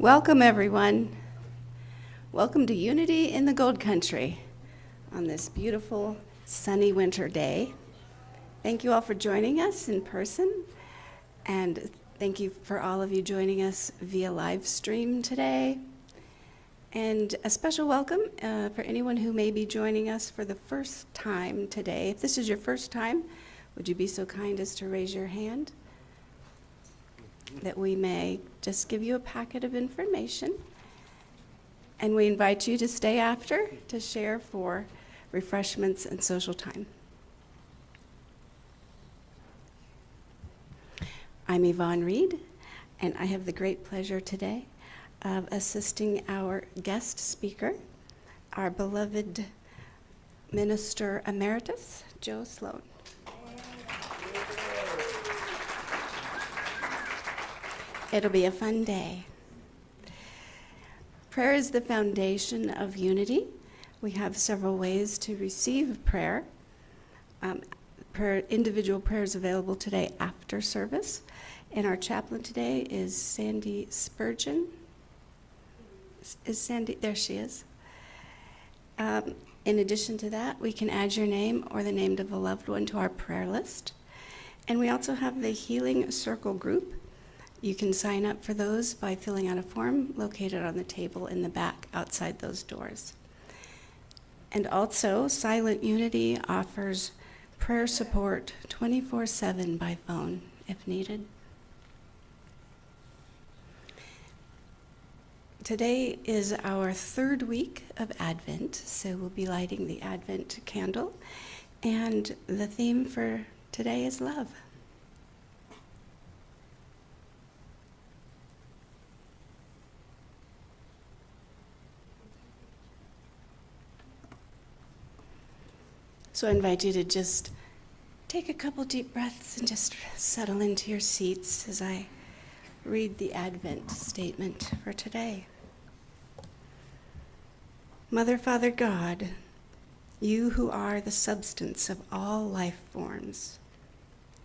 Welcome, everyone. Welcome to Unity in the Gold Country on this beautiful, sunny winter day. Thank you all for joining us in person, and thank you for all of you joining us via live stream today. And a special welcome for anyone who may be joining us for the first time today. If this is your first time, would you be so kind as to raise your hand, that we may just give you a packet of information. And we invite you to stay after to share for refreshments and social time. I'm Yvonne Reed, and I have the great pleasure today of assisting our guest speaker, our beloved Minister Emeritus, Joe Sloan. It'll be a fun day. Prayer is the foundation of unity. We have several ways to receive prayer. Individual prayers available today after service. And our chaplain today is Sandy Spurgeon. Is Sandy? There she is. In addition to that, we can add your name or the name of a loved one to our prayer list. And we also have the Healing Circle group. You can sign up for those by filling out a form located on the table in the back outside those doors. And also, Silent Unity offers prayer support 24/7 by phone if needed. Today is our third week of Advent, so we'll be lighting the Advent candle. And the theme for today is love. So I invite you to just take a couple deep breaths and just settle into your seats as I read the Advent statement for today. Mother, Father, God, you who are the substance of all life forms,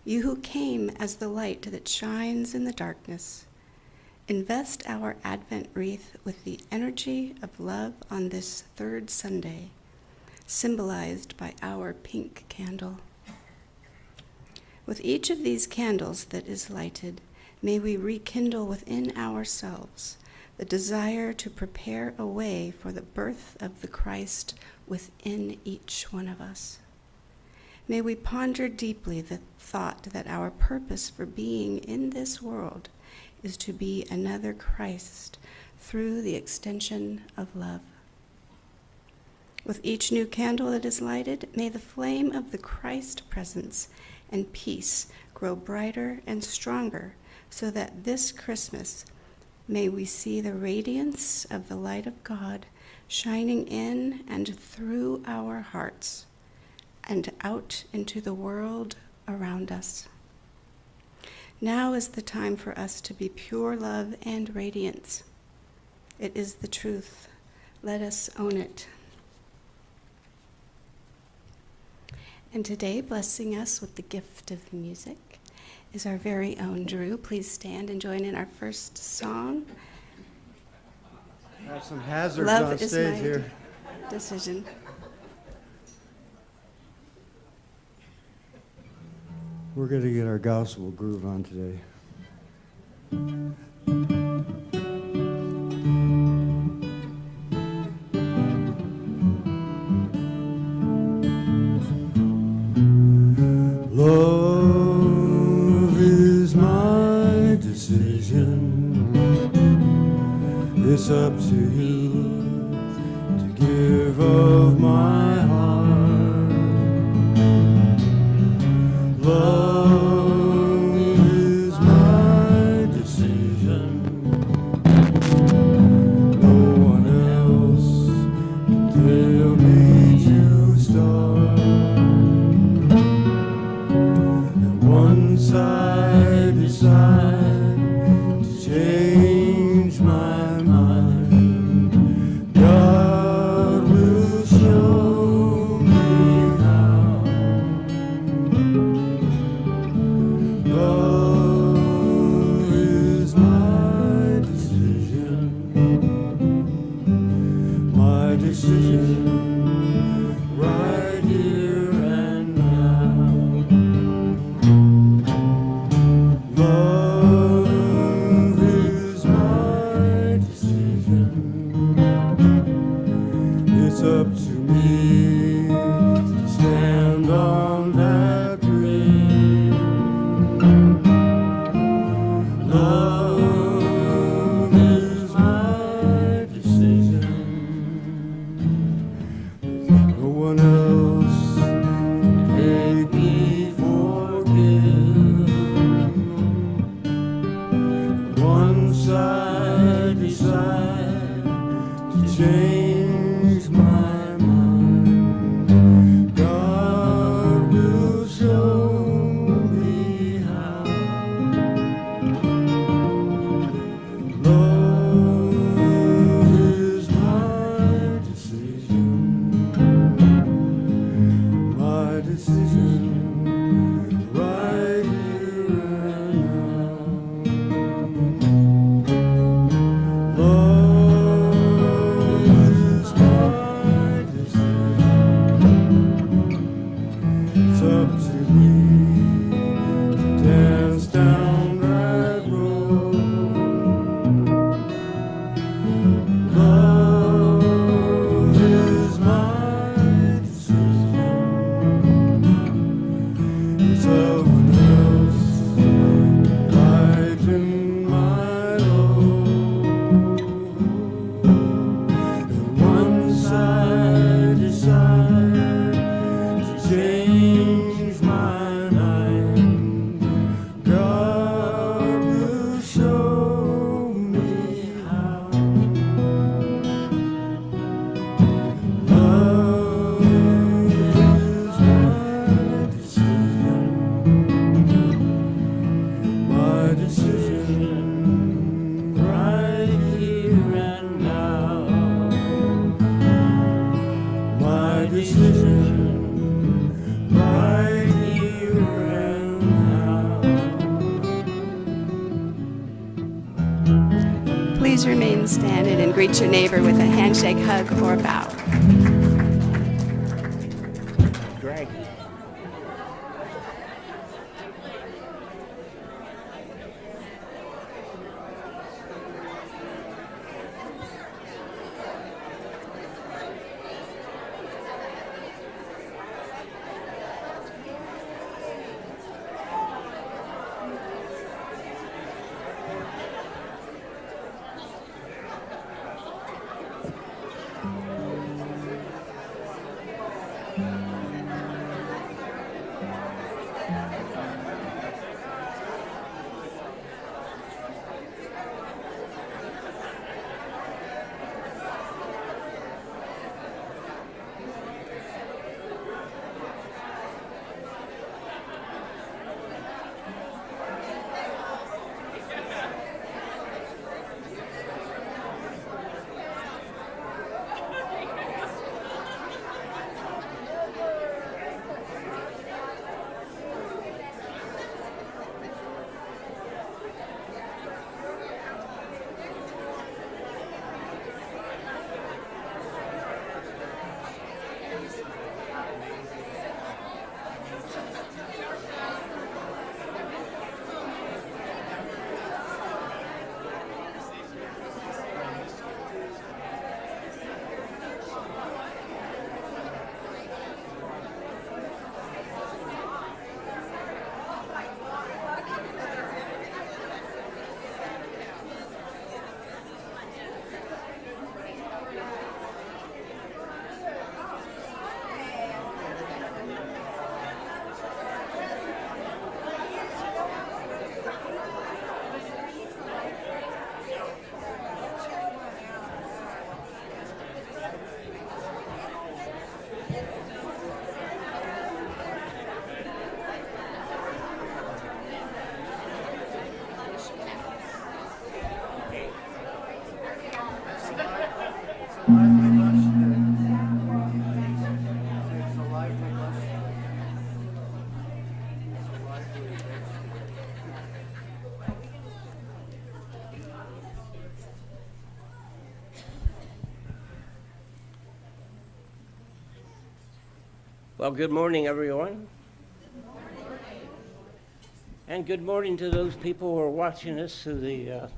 you who came as the light that shines in the darkness, invest our Advent wreath with the energy of love on this third Sunday, symbolized by our pink candle. With each of these candles that is lighted, may we rekindle within ourselves the desire to prepare a way for the birth of the Christ within each one of us. May we ponder deeply the thought that our purpose for being in this world is to be another Christ through the extension of love. With each new candle that is lighted, may the flame of the Christ presence and peace grow brighter and stronger, so that this Christmas may we see the radiance of the light of God shining in and through our hearts and out into the world around us. Now is the time for us to be pure love and radiance. It is the truth. Let us own it. And today, blessing us with the gift of music is our very own Drew. Please stand and join in our first song. I have some hazards Love on is stage my here. decision. We're going to get our gospel groove on today. Love is my decision. It's up to you to give of my heart. Love is my one else make me forgive. Once I decide to change my mind, God will show me how. Love is my decision, right here and now. Love is my decision. It's up to me to dance down that road. Love is my decision. It's someone else lighten my load. And once I decide to change my mind, God will show me how. Love is my decision, right here and now. My decision, right here and now. Please remain standing and greet your neighbor with a handshake, hug, or bow. Greg. Well, good morning, everyone. And good morning to those people who are watching us through the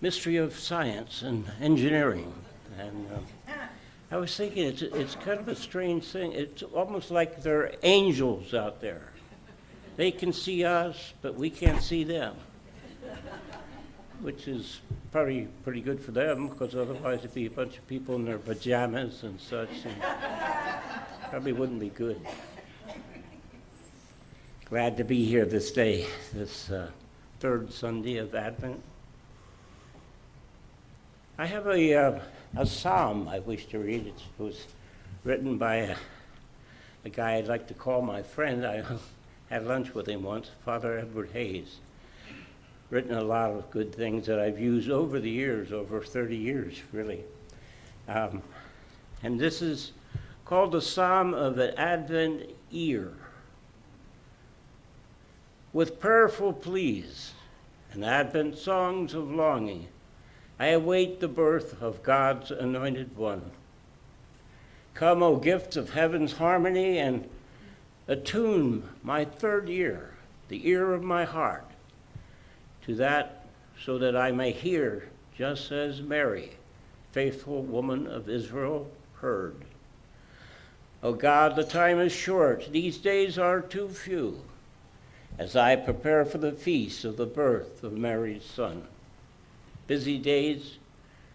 mystery of science and engineering. And I was thinking it's kind of a strange thing. It's almost like there are angels out there. They can see us, but we can't see them, which is probably pretty good for them, because otherwise it'd be a bunch of people in their pajamas and such. And Probably wouldn't be good. Glad to be here this day, this third Sunday of Advent. I have a psalm I wish to read. It was written by a guy I'd like to call my friend. I had lunch with him once, Father Edward Hayes. Written a lot of good things that I've used over the years, over 30 years, really. And this is called the Psalm of an Advent Ear. With prayerful pleas and Advent songs of longing, I await the birth of God's anointed one. Come, O gifts of heaven's harmony, and attune my third ear, the ear of my heart, to that so that I may hear just as Mary, faithful woman of Israel, heard. O God, the time is short, these days are too few, as I prepare for the feast of the birth of Mary's Son. Busy days,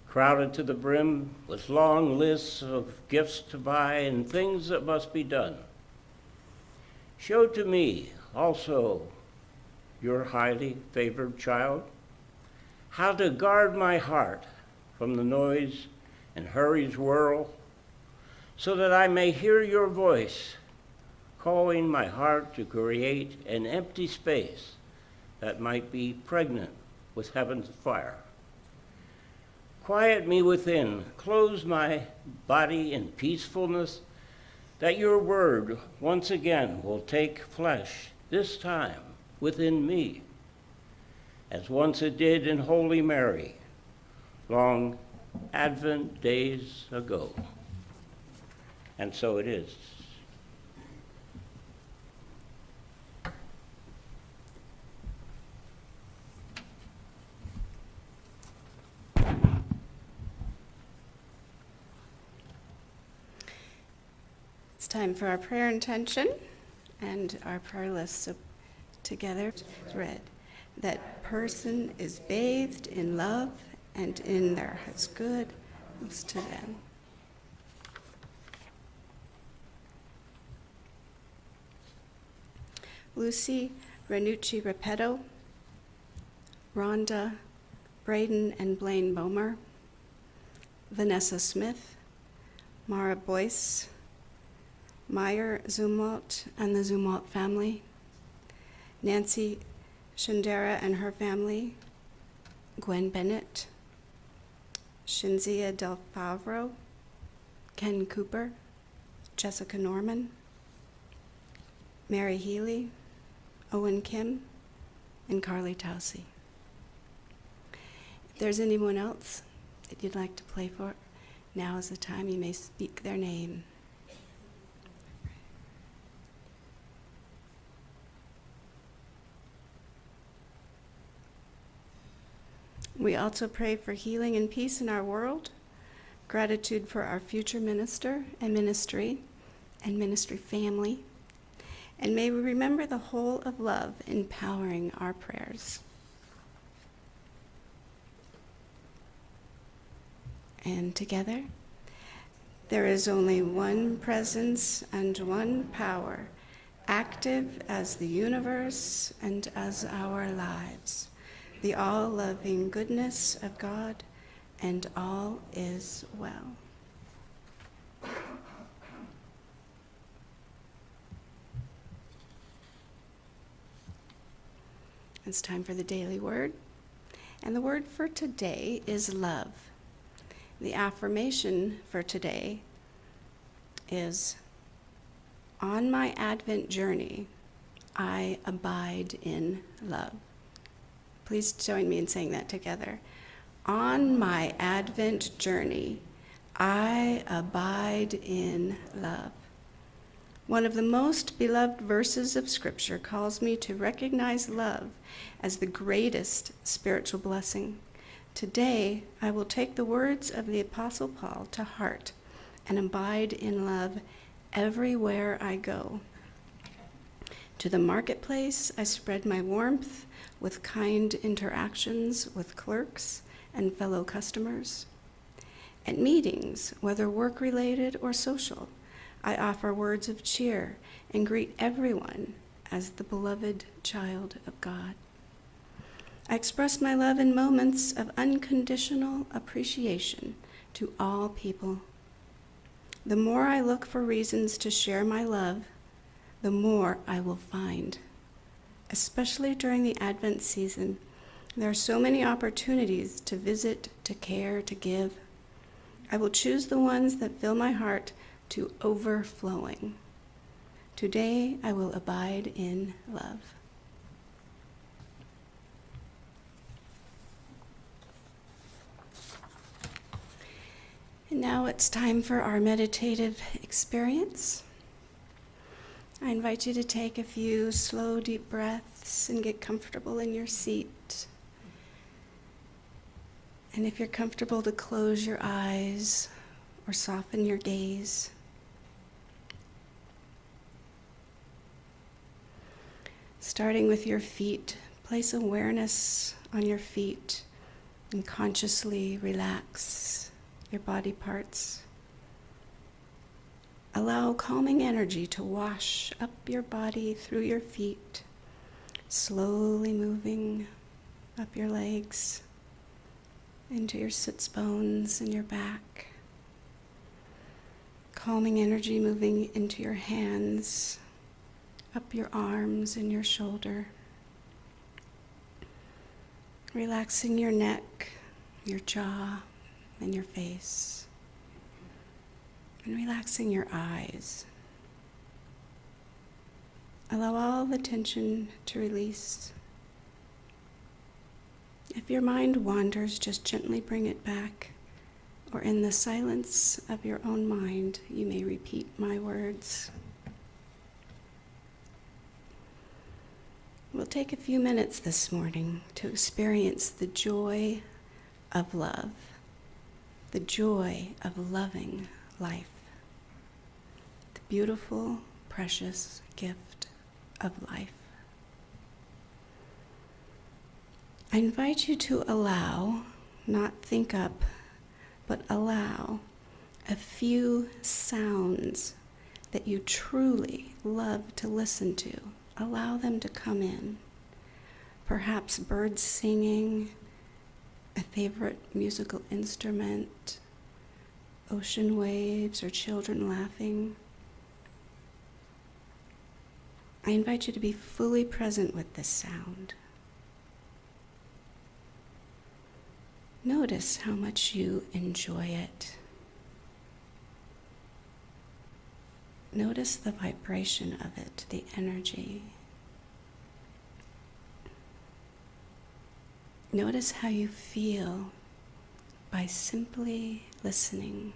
crowded to the brim with long lists of gifts to buy and things that must be done. Show to me also, your highly favored child, how to guard my heart from the noise and hurry's whirl, so that I may hear your voice calling my heart to create an empty space that might be pregnant with heaven's fire. Quiet me within, close my body in peacefulness, that your word once again will take flesh, this time within me, as once it did in Holy Mary, long Advent days ago. And so it is. It's time for our prayer intention and our prayer list. So together, read, that person is bathed in love and in their has good comes to them. Lucy Ranucci Repetto, Rhonda Braden and Blaine Bomer, Vanessa Smith, Mara Boyce, Meyer Zumwalt and the Zumwalt family, Nancy Shindera and her family, Gwen Bennett, Shinzia Del Favro, Ken Cooper, Jessica Norman, Mary Healy, Owen Kim, and Carly Towsey. If there's anyone else that you'd like to pray for, now is the time you may speak their name. We also pray for healing and peace in our world, gratitude for our future minister and ministry family, and may we remember the whole of love empowering our prayers. And together, there is only one presence and one power, active as the universe and as our lives, the all-loving goodness of God, and all is well. It's time for the daily word, and the word for today is love. The affirmation for today is, on my Advent journey, I abide in love. Please join me in saying that together. On my Advent journey, I abide in love. One of the most beloved verses of Scripture calls me to recognize love as the greatest spiritual blessing. Today, I will take the words of the Apostle Paul to heart and abide in love everywhere I go. To the marketplace, I spread my warmth with kind interactions with clerks and fellow customers. At meetings, whether work-related or social, I offer words of cheer and greet everyone as the beloved child of God. I express my love in moments of unconditional appreciation to all people. The more I look for reasons to share my love, the more I will find. Especially during the Advent season, there are so many opportunities to visit, to care, to give. I will choose the ones that fill my heart to overflowing. Today I will abide in love. And now it's time for our meditative experience. I invite you to take a few slow, deep breaths and get comfortable in your seat. And if you're comfortable, to close your eyes or soften your gaze. Starting with your feet, place awareness on your feet and consciously relax your body parts. Allow calming energy to wash up your body through your feet, slowly moving up your legs, into your sits bones and your back. Calming energy moving into your hands, up your arms and your shoulder. Relaxing your neck, your jaw, and your face. And relaxing your eyes. Allow all the tension to release. If your mind wanders, just gently bring it back, or in the silence of your own mind, you may repeat my words. We'll take a few minutes this morning to experience the joy of love, the joy of loving life, the beautiful, precious gift of life. I invite you to allow, not think up, but allow a few sounds that you truly love to listen to. Allow them to come in. Perhaps birds singing, a favorite musical instrument, ocean waves, or children laughing. I invite you to be fully present with this sound. Notice how much you enjoy it. Notice the vibration of it, the energy. Notice how you feel by simply listening.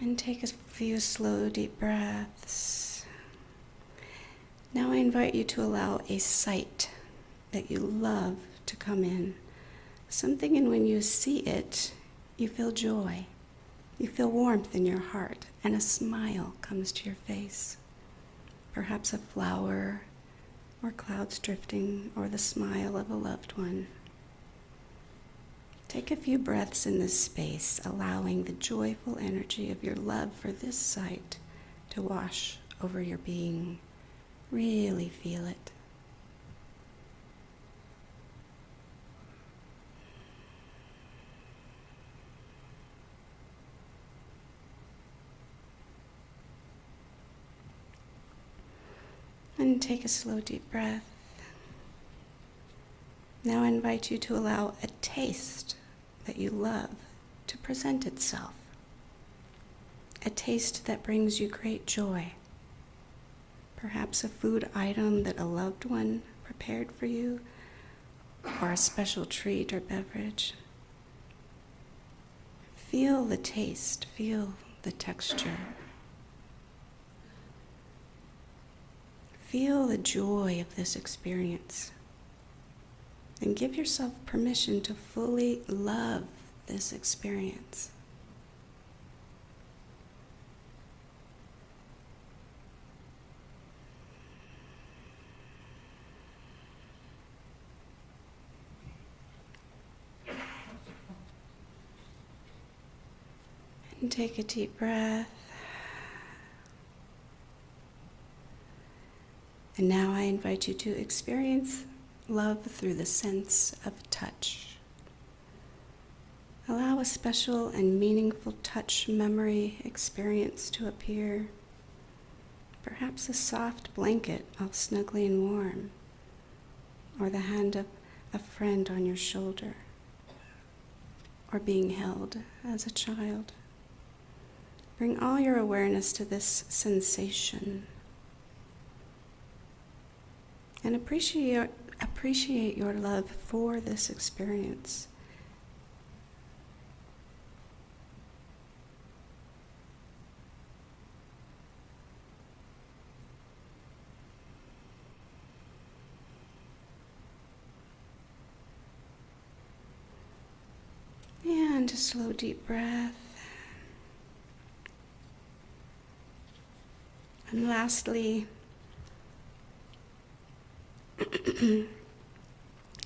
And take a few slow, deep breaths. Now I invite you to allow a sight that you love to come in. Something, and when you see it, you feel joy. You feel warmth in your heart, and a smile comes to your face. Perhaps a flower, or clouds drifting, or the smile of a loved one. Take a few breaths in this space, allowing the joyful energy of your love for this sight to wash over your being. Really feel it. And take a slow, deep breath. Now I invite you to allow a taste that you love to present itself. A taste that brings you great joy. Perhaps a food item that a loved one prepared for you, or a special treat or beverage. Feel the taste, feel the texture. Feel the joy of this experience. And give yourself permission to fully love this experience. And take a deep breath. And now I invite you to experience love through the sense of touch. Allow a special and meaningful touch memory experience to appear. Perhaps a soft blanket all snuggly and warm, or the hand of a friend on your shoulder, or being held as a child. Bring all your awareness to this sensation and appreciate your love for this experience. And a slow, deep breath. And lastly, I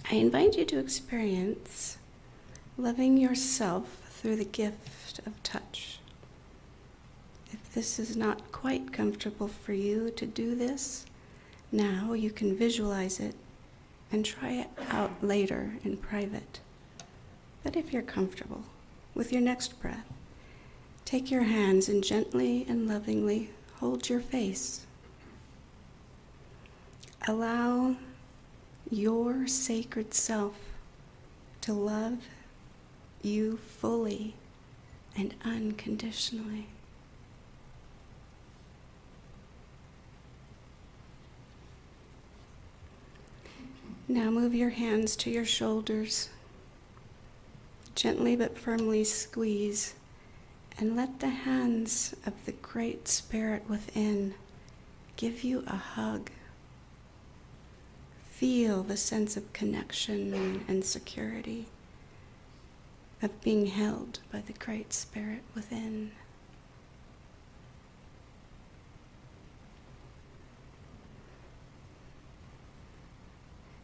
invite you to experience loving yourself through the gift of touch. If this is not quite comfortable for you to do this, now you can visualize it and try it out later in private. But if you're comfortable with your next breath, take your hands and gently and lovingly hold your face. Allow your sacred self to love you fully and unconditionally. Now move your hands to your shoulders. Gently but firmly squeeze and let the hands of the Great Spirit within give you a hug. Feel the sense of connection and security of being held by the Great Spirit within.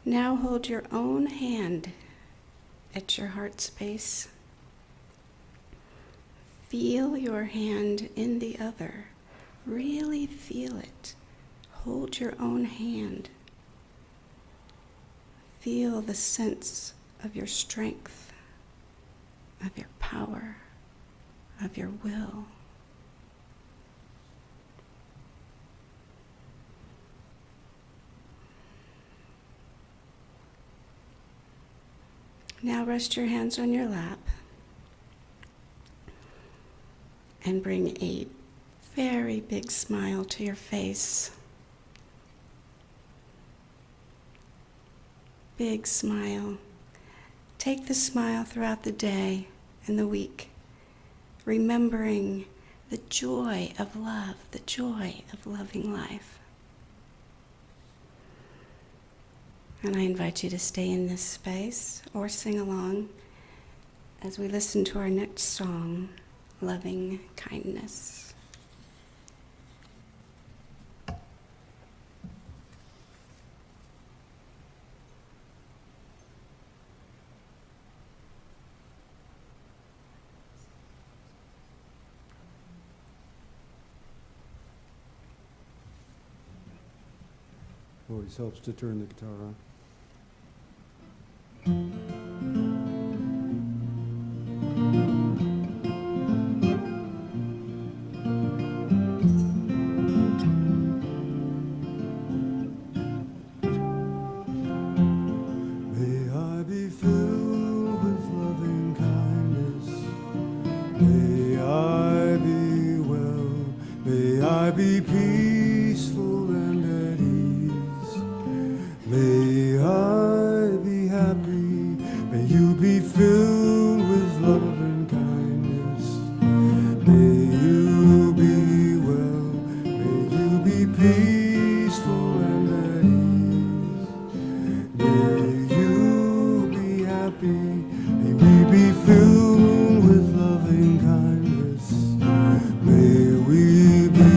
Now hold your own hand at your heart space. Feel your hand in the other. Really feel it. Hold your own hand. Feel the sense of your strength, of your power, of your will. Now rest your hands on your lap and bring a very big smile to your face. Big smile. Take the smile throughout the day and the week, remembering the joy of love, the joy of loving life. And I invite you to stay in this space or sing along as we listen to our next song, Loving Kindness. Always helps to turn the guitar on. May I be filled with loving kindness. May I be well. May I be peaceful and at ease. May I be happy. May you be filled with love and kindness. May you be well. May you be peaceful and at ease. May you be happy. May we be filled with loving kindness. May we be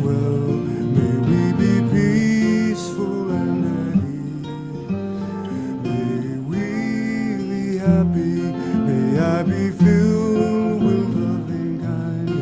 well. May we be peaceful and at ease. May we be happy. May I be filled with loving kindness.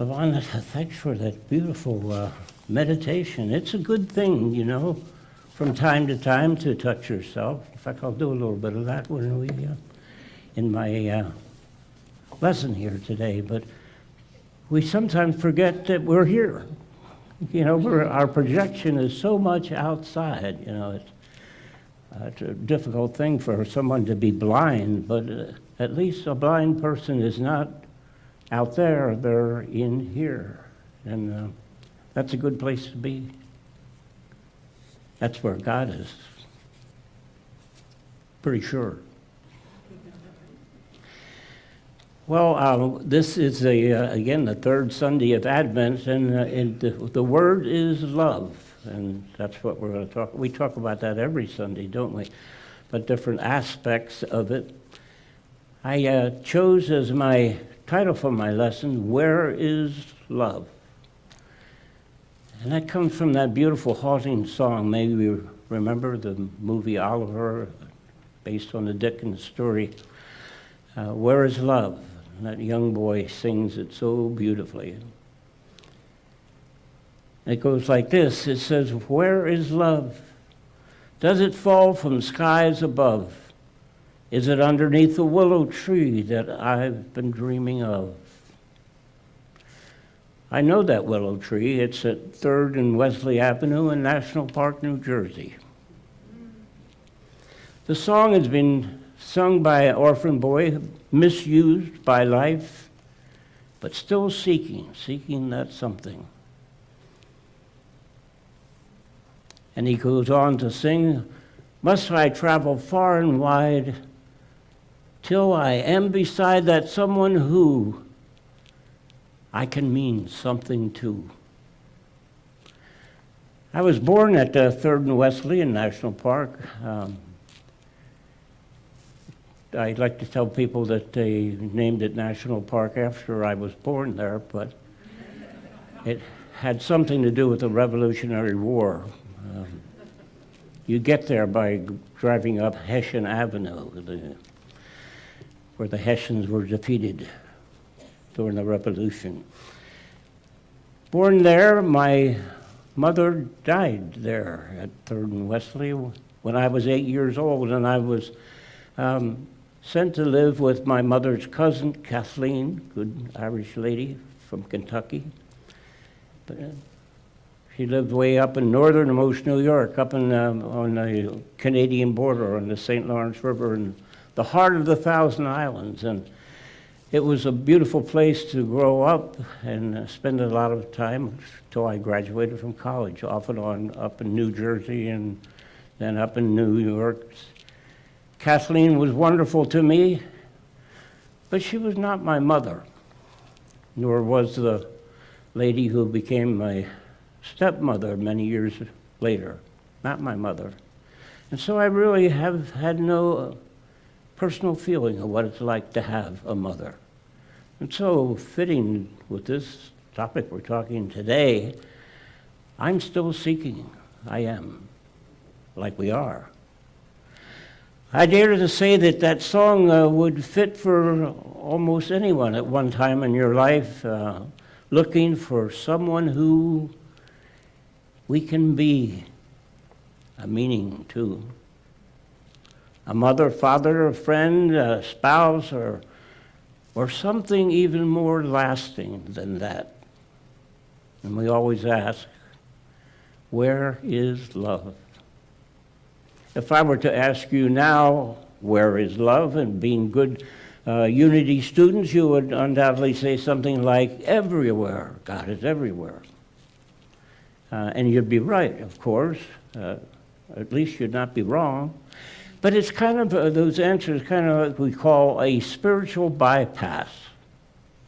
Lavana, thanks for that beautiful meditation. It's a good thing, you know, from time to time to touch yourself. In fact, I'll do a little bit of that when we, in my lesson here today. But we sometimes forget that we're here. You know, our projection is so much outside. You know, it's a difficult thing for someone to be blind, but at least a blind person is not out there, they're in here. And that's a good place to be. That's where God is. Pretty sure. Well, this is, again, the third Sunday of Advent, and the word is love. And that's what we're going to talk. We talk about that every Sunday, don't we? But different aspects of it. I chose as my title for my lesson, Where is Love? And that comes from that beautiful haunting song. Maybe you remember the movie Oliver, based on the Dickens story. Where is Love? And that young boy sings it so beautifully. It goes like this. It says, where is love? Does it fall from skies above? Is it underneath the willow tree that I've been dreaming of? I know that willow tree. It's at 3rd and Wesley Avenue in National Park, New Jersey. The song has been sung by an orphan boy, misused by life, but still seeking that something. And he goes on to sing, must I travel far and wide till I am beside that someone who I can mean something to. I was born at 3rd and Wesley in National Park. I like to tell people that they named it National Park after I was born there, but it had something to do with the Revolutionary War. You get there by driving up Hessian Avenue, where the Hessians were defeated during the Revolution. Born there, my mother died there at 3rd and Wesley when I was 8 years old, and I was sent to live with my mother's cousin, Kathleen, good Irish lady from Kentucky. But she lived way up in northernmost New York, up in, on the Canadian border on the St. Lawrence River, in the heart of the Thousand Islands. And it was a beautiful place to grow up and spend a lot of time until I graduated from college, off and on up in New Jersey and then up in New York. Kathleen was wonderful to me, but she was not my mother, nor was the lady who became my stepmother many years later, not my mother. And so I really have had no personal feeling of what it's like to have a mother. And so, fitting with this topic we're talking today, I'm still seeking. I am, like we are. I dare to say that that song would fit for almost anyone at one time in your life, looking for someone who we can be a meaning to. A mother, father, a friend, a spouse, or something even more lasting than that. And we always ask, where is love? If I were to ask you now, where is love? And being good Unity students, you would undoubtedly say something like, everywhere. God is everywhere. And you'd be right, of course. At least you'd not be wrong. But it's kind of, those answers kind of what we call a spiritual bypass.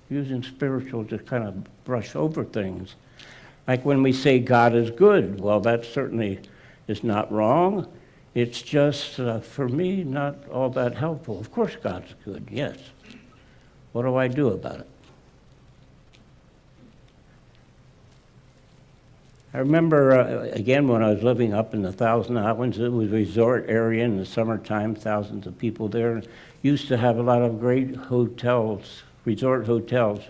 Using spiritual to kind of brush over things. Like when we say God is good, well, that certainly is not wrong. It's just, for me, not all that helpful. Of course God's good, yes. What do I do about it? I remember, again, when I was living up in the Thousand Islands, it was a resort area in the summertime, thousands of people there. Used to have a lot of great hotels, resort hotels.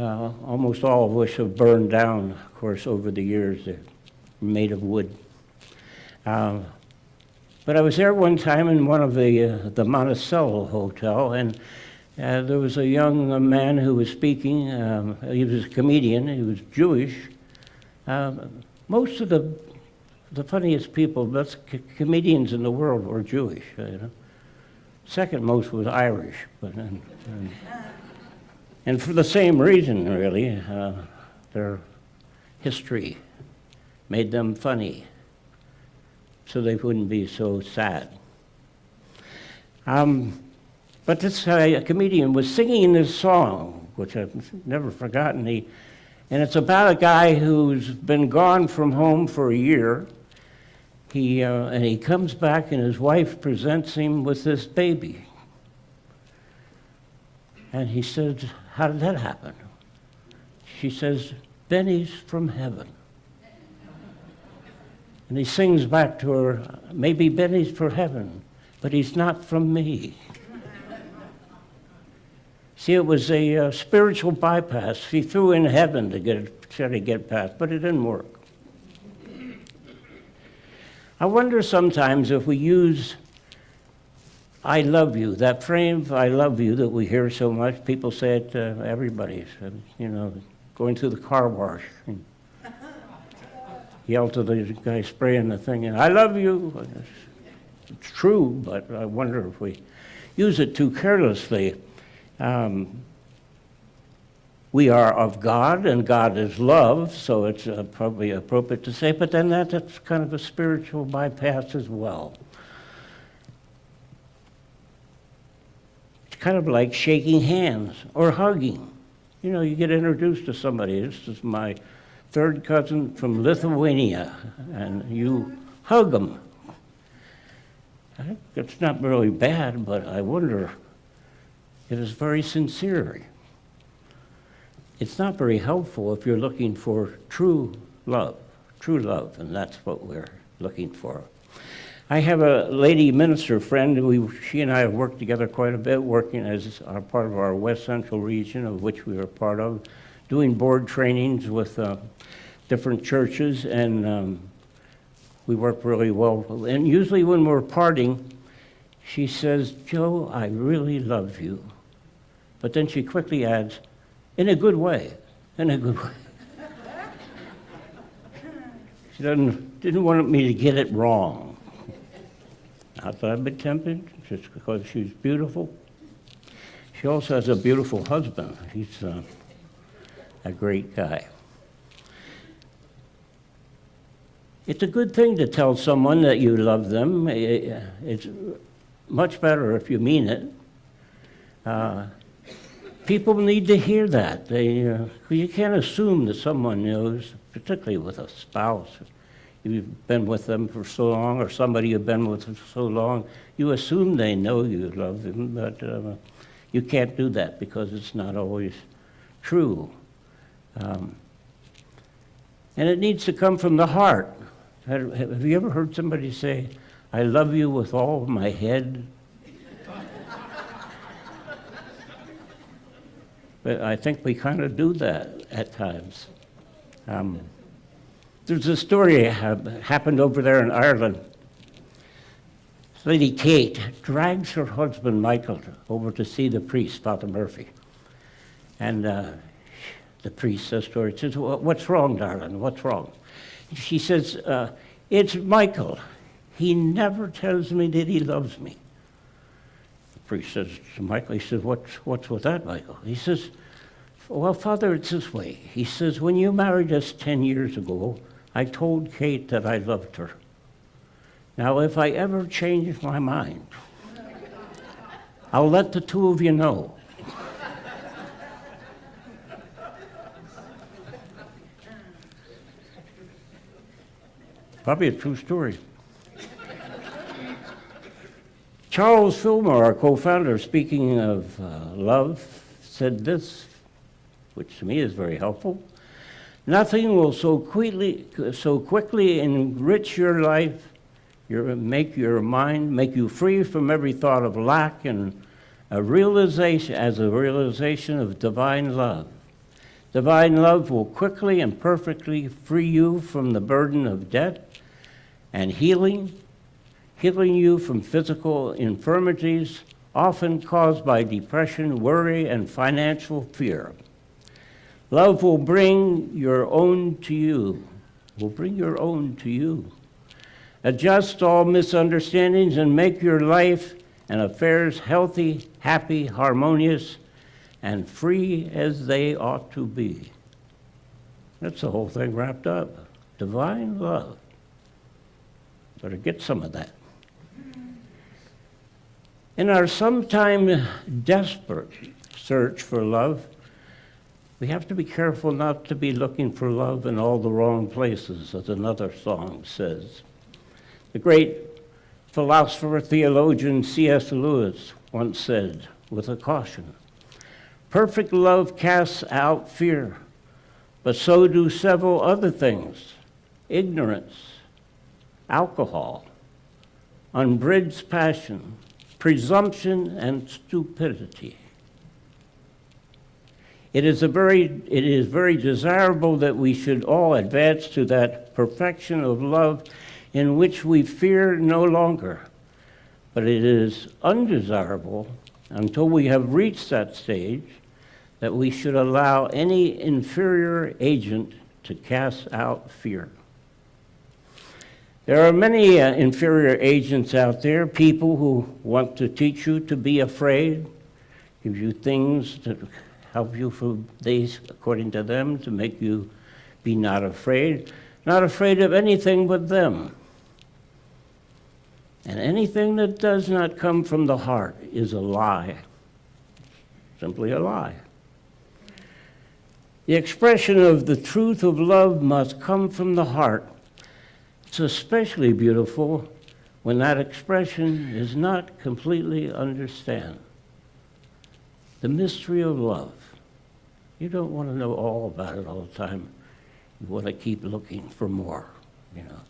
almost all of which have burned down, of course, over the years. They're made of wood. But I was there one time in one of the Monticello Hotel, and there was a young man who was speaking. He was a comedian. He was Jewish. Most of the funniest people, best comedians in the world were Jewish. Second most was Irish, but and for the same reason, really, their history made them funny, so they wouldn't be so sad. But this comedian was singing this song, which I've never forgotten. And it's about a guy who's been gone from home for a year. And he comes back, and his wife presents him with this baby. And he says, "How did that happen?" She says, "Benny's from heaven." And he sings back to her, "Maybe Benny's for heaven, but he's not from me." See, it was a spiritual bypass. She threw in heaven to try to get past, but it didn't work. I wonder sometimes if we use "I love you," that phrase "I love you" that we hear so much. People say it to everybody, going through the car wash. And yell to the guy spraying the thing, and "I love you." It's true, but I wonder if we use it too carelessly. We are of God, and God is love, so it's probably appropriate to say, but then that's kind of a spiritual bypass as well. It's kind of like shaking hands or hugging. You get introduced to somebody. This is my third cousin from Lithuania, and you hug them. It's not really bad, but I wonder if it's very sincere. It's not very helpful if you're looking for true love, and that's what we're looking for. I have a lady minister friend. She and I have worked together quite a bit, working as part of our West Central region, of which we are part of, doing board trainings with different churches, and we work really well. And usually when we're parting, she says, "Joe, I really love you." But then she quickly adds, "In a good way, in a good way." She didn't want me to get it wrong. Not that I've been tempted, just because she's beautiful. She also has a beautiful husband. He's a great guy. It's a good thing to tell someone that you love them. It's much better if you mean it. People need to hear that. You can't assume that someone knows, particularly with a spouse. You've been with them for so long, or somebody you've been with for so long, you assume they know you love them, but you can't do that because it's not always true. And it needs to come from the heart. Have you ever heard somebody say, "I love you with all of my head"? But I think we kind of do that at times. There's a story happened over there in Ireland. This lady Kate drags her husband Michael over to see the priest, Father Murphy. And the priest says to her, says, "What's wrong, darling? What's wrong?" She says, "It's Michael. He never tells me that he loves me." The priest says to Michael, he says, what's with that, Michael? He says, "Well, Father, it's this way." He says, "When you married us 10 years ago, I told Kate that I loved her. Now, if I ever change my mind, I'll let the two of you know." Probably a true story. Charles Fillmore, our co-founder, speaking of love, said this, which to me is very helpful: "Nothing will so quickly enrich your life, make your mind, make you free from every thought of lack, and a realization of divine love, Divine love will quickly and perfectly free you from the burden of debt and healing you from physical infirmities, often caused by depression, worry, and financial fear. Love will bring your own to you, adjust all misunderstandings and make your life and affairs healthy, happy, harmonious, and free as they ought to be. That's the whole thing wrapped up. Divine love. Better get some of that. In our sometimes desperate search for love, we have to be careful not to be looking for love in all the wrong places, as another song says. The great philosopher, theologian C.S. Lewis once said, with a caution, "Perfect love casts out fear, but so do several other things: ignorance, alcohol, unbridled passion, presumption, and stupidity." It is very desirable that we should all advance to that perfection of love in which we fear no longer. But it is undesirable, until we have reached that stage, that we should allow any inferior agent to cast out fear. There are many inferior agents out there, people who want to teach you to be afraid, give you things to help you for days, according to them, to make you be not afraid of anything but them. And anything that does not come from the heart is a lie, simply a lie. The expression of the truth of love must come from the heart. It's especially beautiful when that expression is not completely understood. The mystery of love. You don't want to know all about it all the time. You want to keep looking for more, you know.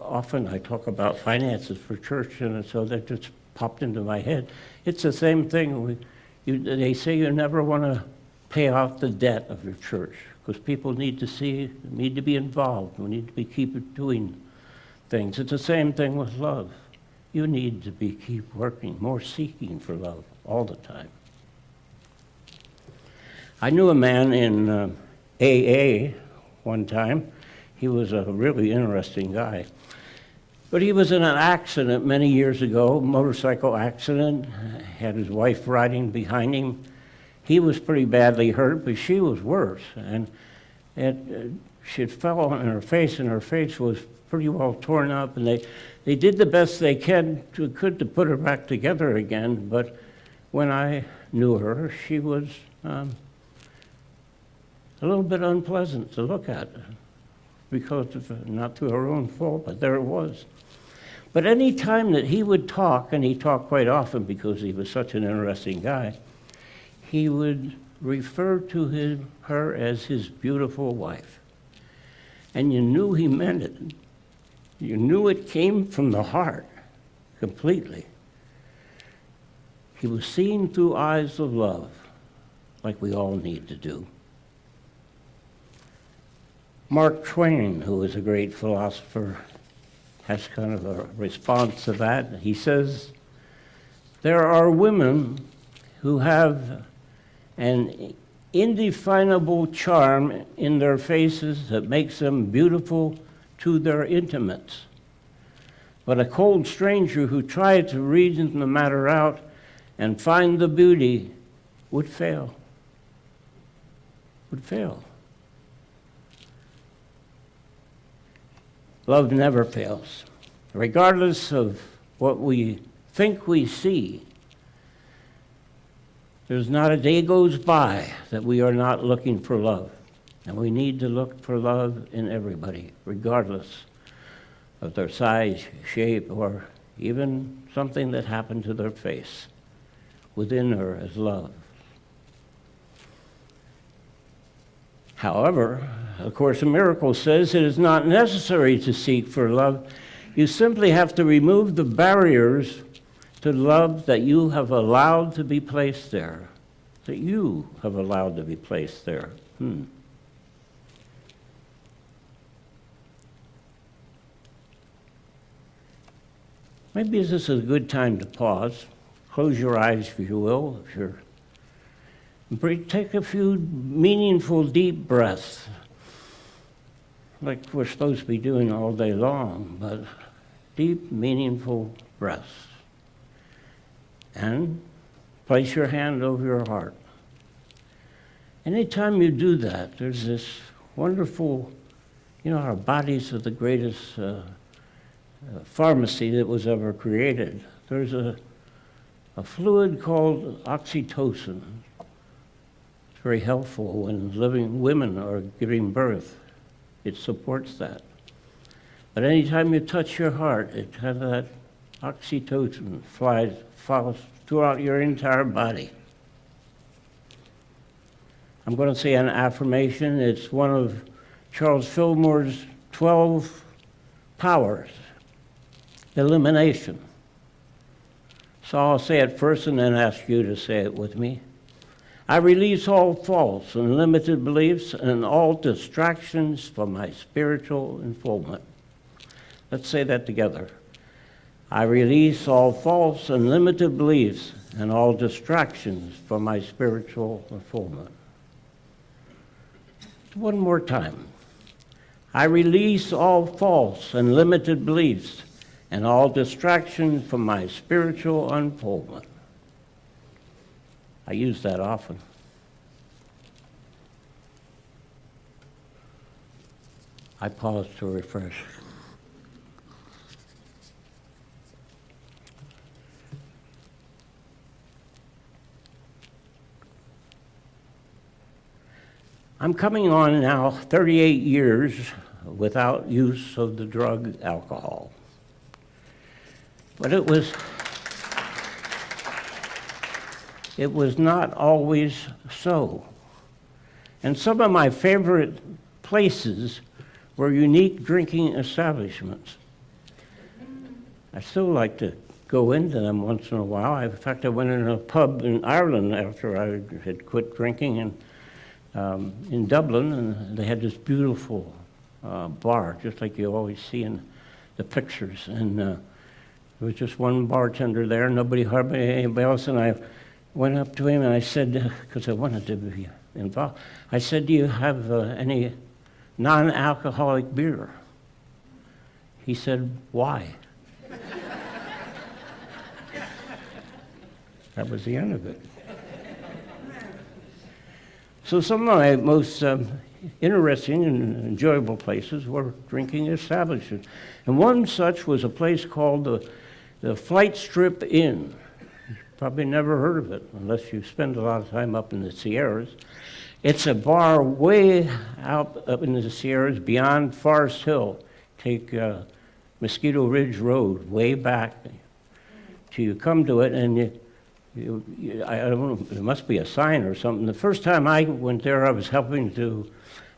Often I talk about finances for church, and so that just popped into my head. It's the same thing. They say you never want to pay off the debt of your church, because people need to be involved. We need to keep doing things. It's the same thing with love. You need to keep working, more seeking for love all the time. I knew a man in AA one time. He was a really interesting guy. But he was in an accident many years ago, motorcycle accident, had his wife riding behind him. He was pretty badly hurt, but she was worse. And she had fell on her face, and her face was pretty well torn up. And they did the best they could to put her back together again. But when I knew her, she was a little bit unpleasant to look at, because of, not through her own fault, but there it was. But any time that he would talk, and he talked quite often because he was such an interesting guy, he would refer to her as his beautiful wife. And you knew he meant it. You knew it came from the heart, completely. He was seen through eyes of love, like we all need to do. Mark Twain, who was a great philosopher, has kind of a response to that. He says, "There are women who have an indefinable charm in their faces that makes them beautiful to their intimates. But a cold stranger who tried to reason the matter out and find the beauty would fail. Love never fails. Regardless of what we think we see, there's not a day goes by that we are not looking for love. And we need to look for love in everybody, regardless of their size, shape, or even something that happened to their face. Within her is love. However, A Course in Miracles says it is not necessary to seek for love. You simply have to remove the barriers to love that you have allowed to be placed there. that you have allowed to be placed there? Maybe this is a good time to pause. Close your eyes, if you will. Take a few meaningful, deep breaths, like we're supposed to be doing all day long, but deep, meaningful breaths. And place your hand over your heart. Anytime you do that, there's this wonderful, our bodies are the greatest pharmacy that was ever created. There's a fluid called oxytocin. It's very helpful when women are giving birth. It supports that. But anytime you touch your heart, it has that oxytocin falls throughout your entire body. I'm going to say an affirmation. It's one of Charles Fillmore's 12 powers. Elimination. So I'll say it first and then ask you to say it with me. I release all false and limited beliefs and all distractions from my spiritual unfoldment. Let's say that together. I release all false and limited beliefs and all distractions from my spiritual unfoldment. One more time. I release all false and limited beliefs and all distractions from my spiritual unfoldment. I use that often. I pause to refresh. I'm coming on now 38 years without use of the drug alcohol. But it was not always so. And some of my favorite places were unique drinking establishments. I still like to go into them once in a while. In fact, I went in a pub in Ireland after I had quit drinking in Dublin, and they had this beautiful bar, just like you always see in the pictures. And there was just one bartender there, nobody hardly anybody else, and I went up to him and I said, because I wanted to be involved, I said, do you have any non-alcoholic beer? He said, why? That was the end of it. So some of my most interesting and enjoyable places were drinking establishments. And one such was a place called the Flight Strip Inn. You probably never heard of it unless you spend a lot of time up in the Sierras. It's a bar way out up in the Sierras beyond Forest Hill. Take Mosquito Ridge Road way back till you come to it, and I don't know, there must be a sign or something. The first time I went there, I was helping to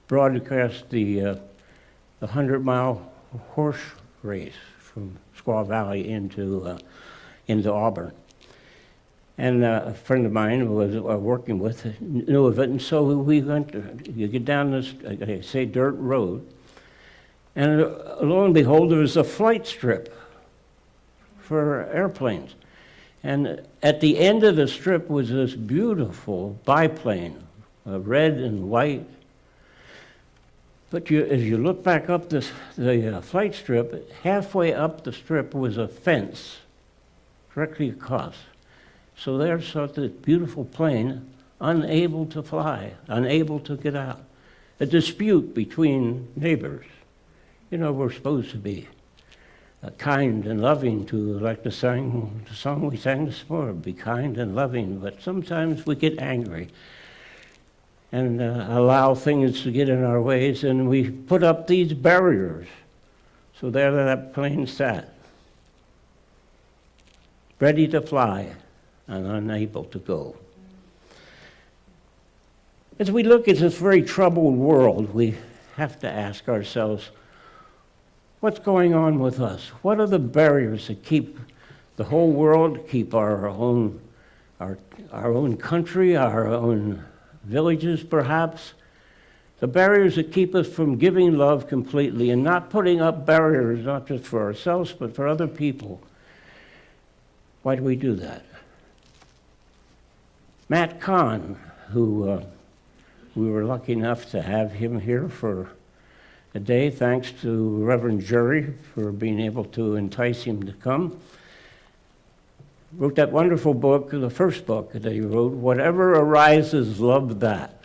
broadcast the 100-mile horse race from Squaw Valley into Auburn. And a friend of mine who was working with knew of it, and so we went. You get down this, I say, dirt road, and lo and behold, there was a flight strip for airplanes. And at the end of the strip was this beautiful biplane, red and white. But as you look back up the flight strip, halfway up the strip was a fence directly across. So there sat this beautiful plane, unable to fly, unable to get out. A dispute between neighbors. You know, we're supposed to be kind and loving, to like the song we sang this morning, be kind and loving, but sometimes we get angry and allow things to get in our ways, and we put up these barriers. So there that plane sat, ready to fly and unable to go. As we look at this very troubled world, we have to ask ourselves, what's going on with us? What are the barriers that keep the whole world, keep our own our own country, our own villages perhaps, the barriers that keep us from giving love completely and not putting up barriers, not just for ourselves, but for other people. Why do we do that? Matt Kahn, who we were lucky enough to have him here for a day, thanks to Reverend Jury for being able to entice him to come, wrote that wonderful book, the first book that he wrote, Whatever Arises, Love That.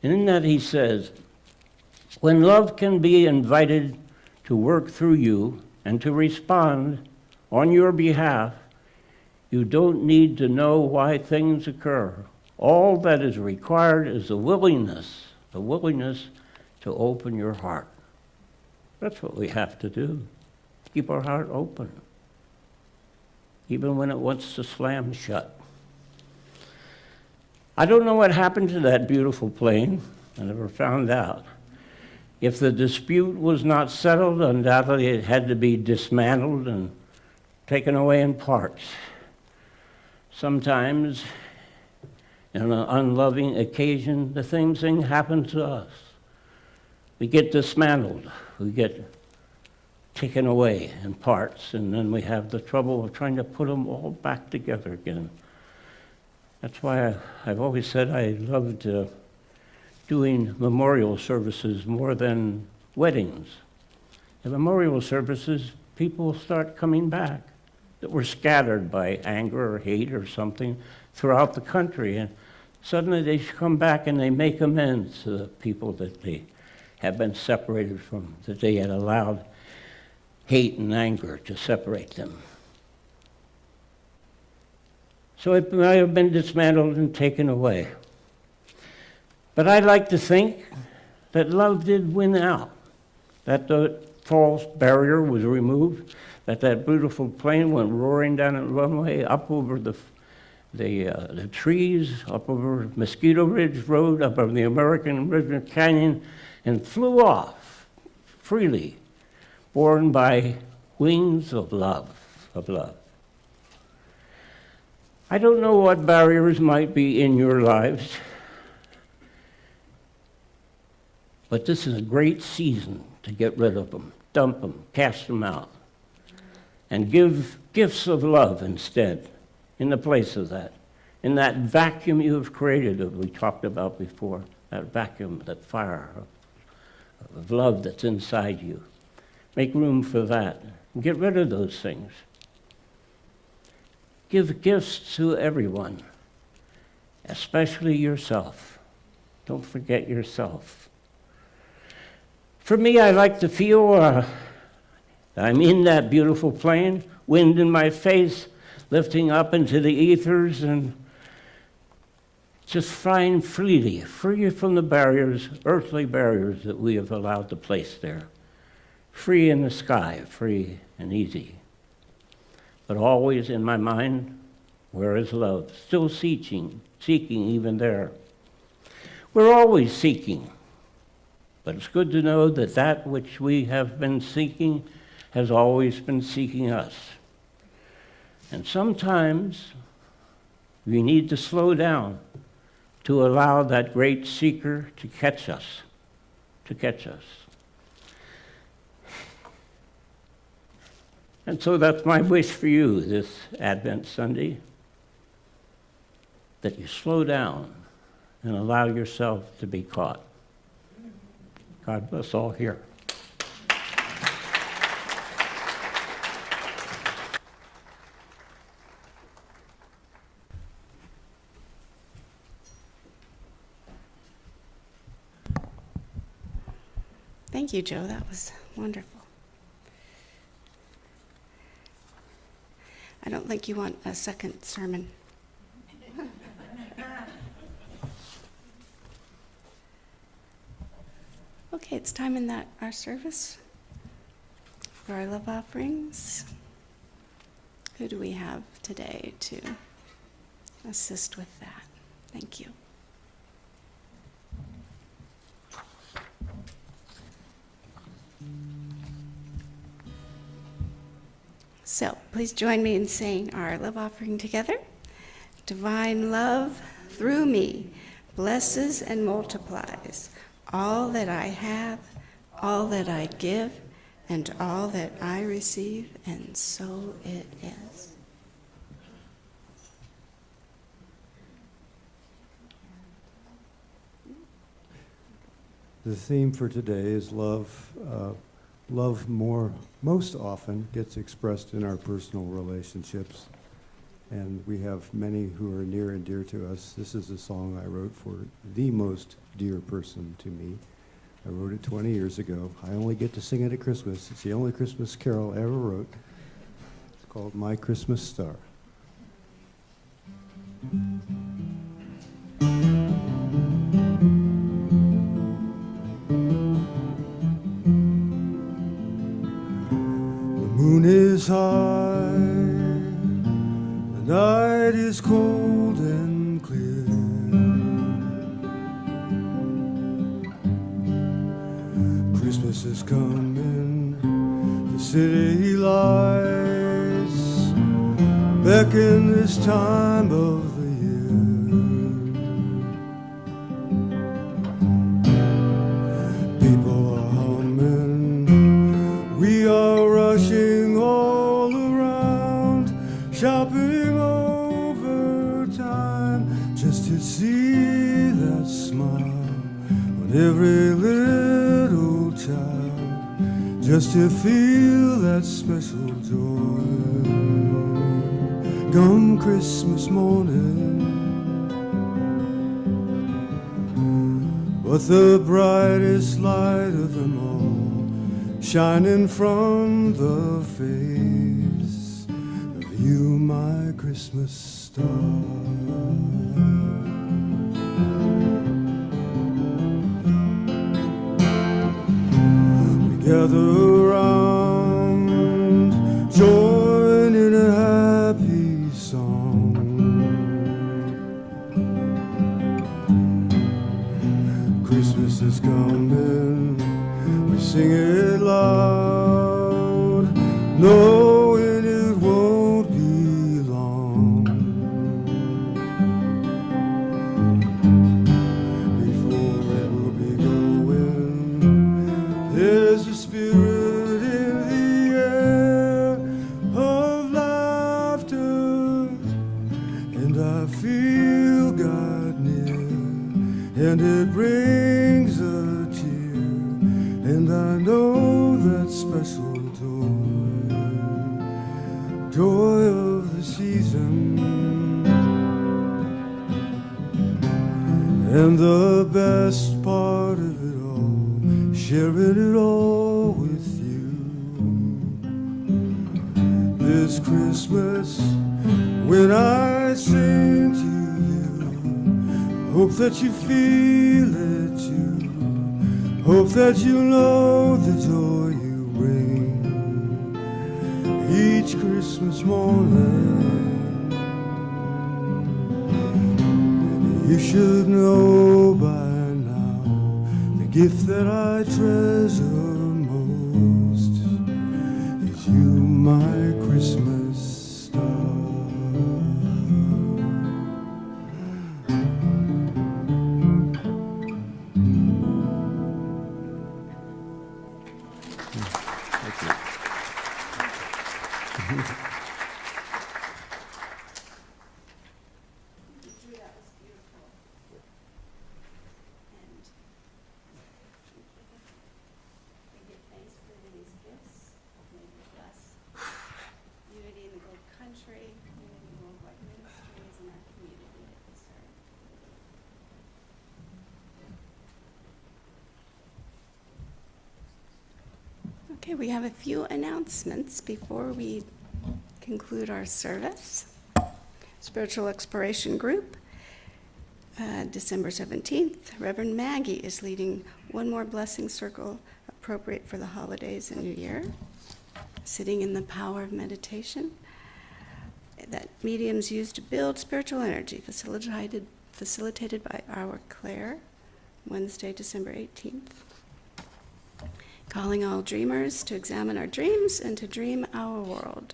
And in that he says, when love can be invited to work through you and to respond on your behalf, you don't need to know why things occur. All that is required is the willingness to open your heart. That's what we have to do. Keep our heart open, even when it wants to slam shut. I don't know what happened to that beautiful plane. I never found out. If the dispute was not settled, undoubtedly it had to be dismantled and taken away in parts. Sometimes, on an unloving occasion, the same thing happens to us. We get dismantled, we get taken away in parts, and then we have the trouble of trying to put them all back together again. That's why I've always said I loved doing memorial services more than weddings. In memorial services, people start coming back that were scattered by anger or hate or something throughout the country, and suddenly they come back and they make amends to the people that they have been separated from, that they had allowed hate and anger to separate them. So it might have been dismantled and taken away. But I'd like to think that love did win out, that the false barrier was removed, that beautiful plane went roaring down the runway, up over the trees, up over Mosquito Ridge Road, up over the American River Canyon, and flew off freely, borne by wings of love, I don't know what barriers might be in your lives, but this is a great season to get rid of them, dump them, cast them out, and give gifts of love instead in the place of that. In that vacuum you have created that we talked about before, that vacuum, that fire of love that's inside you. Make room for that. Get rid of those things. Give gifts to everyone, especially yourself. Don't forget yourself. For me, I like to feel that I'm in that beautiful plane, wind in my face, lifting up into the ethers, and just flying freely, free from the barriers, earthly barriers that we have allowed to place there. Free in the sky, free and easy. But always in my mind, where is love? Still seeking even there. We're always seeking, but it's good to know that that which we have been seeking has always been seeking us. And sometimes we need to slow down to allow that great seeker to catch us. And so that's my wish for you this Advent Sunday, that you slow down and allow yourself to be caught. God bless all here. Thank you, Joe. That was wonderful. I don't think you want a second sermon. Okay, it's time in our service for our love offerings. Who do we have today to assist with that? Thank you. So please join me in saying our love offering together. Divine love through me blesses and multiplies all that I have, all that I give, and all that I receive, and so it is. The theme for today is love. Love most often gets expressed in our personal relationships, and we have many who are near and dear to us. This is a song I wrote for the most dear person to me. I wrote it 20 years ago. I only get to sing it at Christmas. It's the only Christmas carol I ever wrote. It's called My Christmas Star. The moon is high, the night is cold and clear. Christmas is coming, the city lights beckon this time of the year. People are humming, we are rushing all around, shopping over time, just to see that smile on every little child, just to feel that special joy. Come Christmas morning, but the brightest light of them all, shining from the face of you, my Christmas star. We gather around, join in a happy song. Christmas is coming, we sing it loud, knowing it won't be long before it will be going. There's a spirit in the air of laughter, and I feel God near, and it brings a tear, and I know that special joy of the season, and the best part of it all, sharing it all with you. This Christmas, when I sing to you, hope that you feel it too, hope that you know the joy you bring each Christmas morning. You should know by now the gift that I treasure most is you, my Christmas star. Okay, we have a few announcements before we conclude our service. Spiritual Exploration Group, December 17th, Reverend Maggie is leading one more blessing circle appropriate for the holidays and New Year, sitting in the power of meditation that mediums use to build spiritual energy, facilitated by our Claire, Wednesday, December 18th. Calling all dreamers to examine our dreams and to dream our world.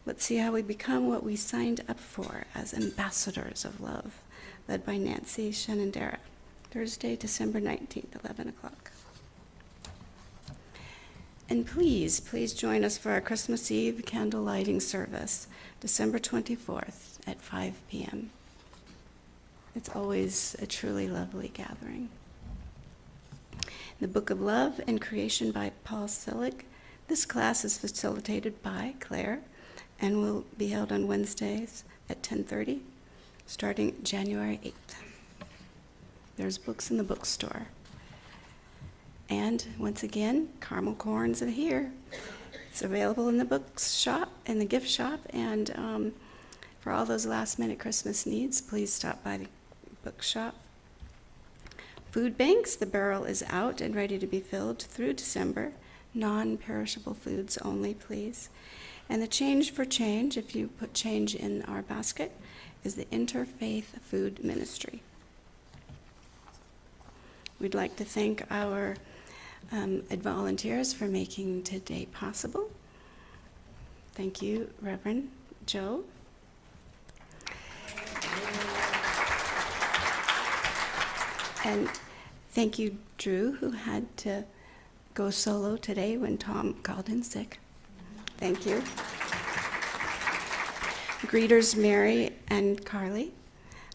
Let's see how we become what we signed up for as ambassadors of love, led by Nancy Shenandoah. Thursday, December 19th, 11 o'clock. And please join us for our Christmas Eve candle lighting service, December 24th at 5 p.m. It's always a truly lovely gathering. The Book of Love and Creation by Paul Sillick. This class is facilitated by Claire and will be held on Wednesdays at 10:30, starting January 8th. There's books in the bookstore. And once again, caramel corns are here. It's available in the books shop, in the gift shop, and for all those last-minute Christmas needs, please stop by the bookshop. Food banks, the barrel is out and ready to be filled through December. Non-perishable foods only, please. And the change for change, if you put change in our basket, is the Interfaith Food Ministry. We'd like to thank our volunteers for making today possible. Thank you, Reverend Joe. And thank you, Drew, who had to go solo today when Tom called in sick. Thank you. Greeters, Mary and Carly.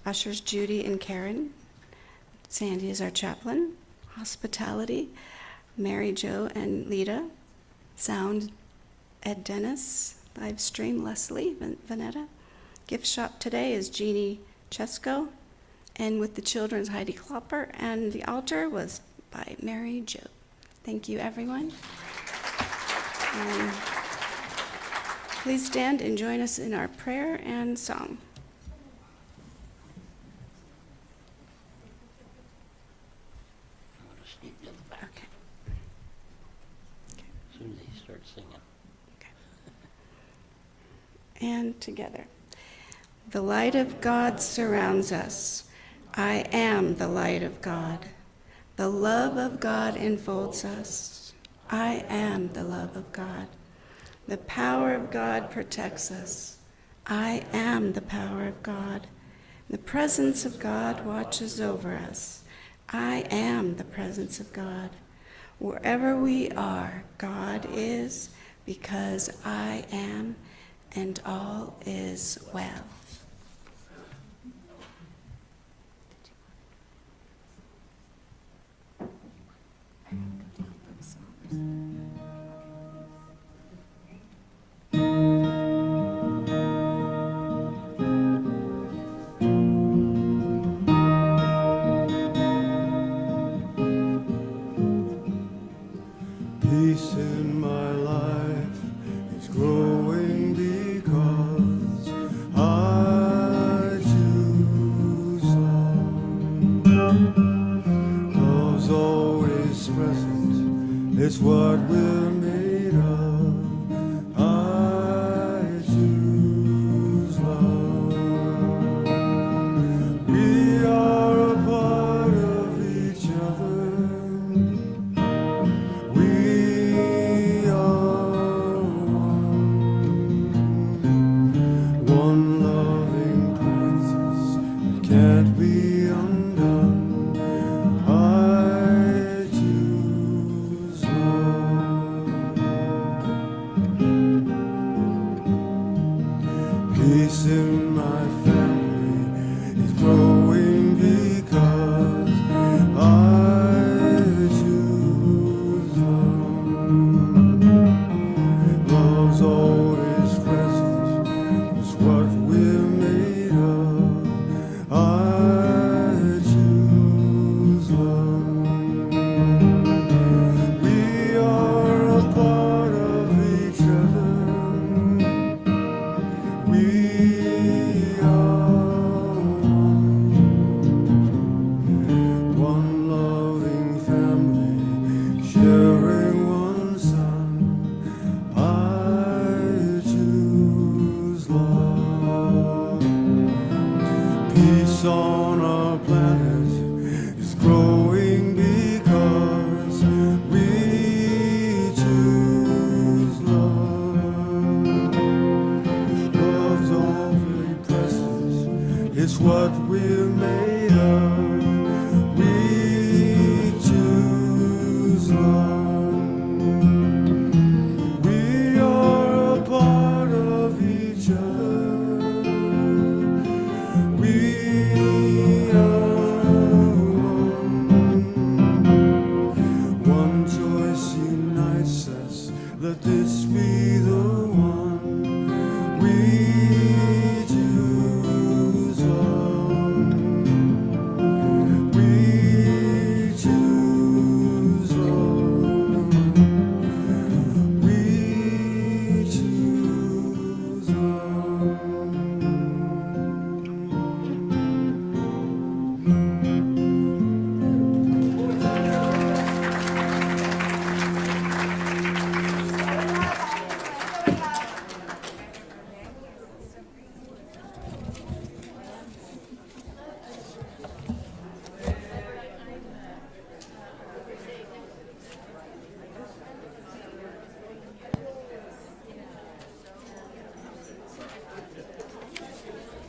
Ushers, Judy and Karen. Sandy is our chaplain. Hospitality, Mary Jo and Lita. Sound, Ed Dennis. Live stream, Leslie Vanetta. Gift shop today is Jeannie Chesko. And with the children's Heidi Klopper. And the altar was by Mary Jo. Thank you, everyone. And please stand and join us in our prayer and song. I'm going to sneak to the back Okay. as soon as he starts singing. And together. The light of God surrounds us. I am the light of God. The love of God enfolds us. I am the love of God. The power of God protects us. I am the power of God. The presence of God watches over us. I am the presence of God. Wherever we are, God is, because I am, and all is well. Peace in my life is growing because I choose love. Love's always present, it's what we're made of. I choose love. We are a part of each other. We are one loving presence that can't be undone. I choose love. Peace in my family is growing because I choose love. Love's always present, it's what we're made of. I choose love. We are a part of each other. We are It's what we're made of. We choose love. We are a part of each other. We are one choice unites us. Let this be the one. We choose love. We choose love. We choose love.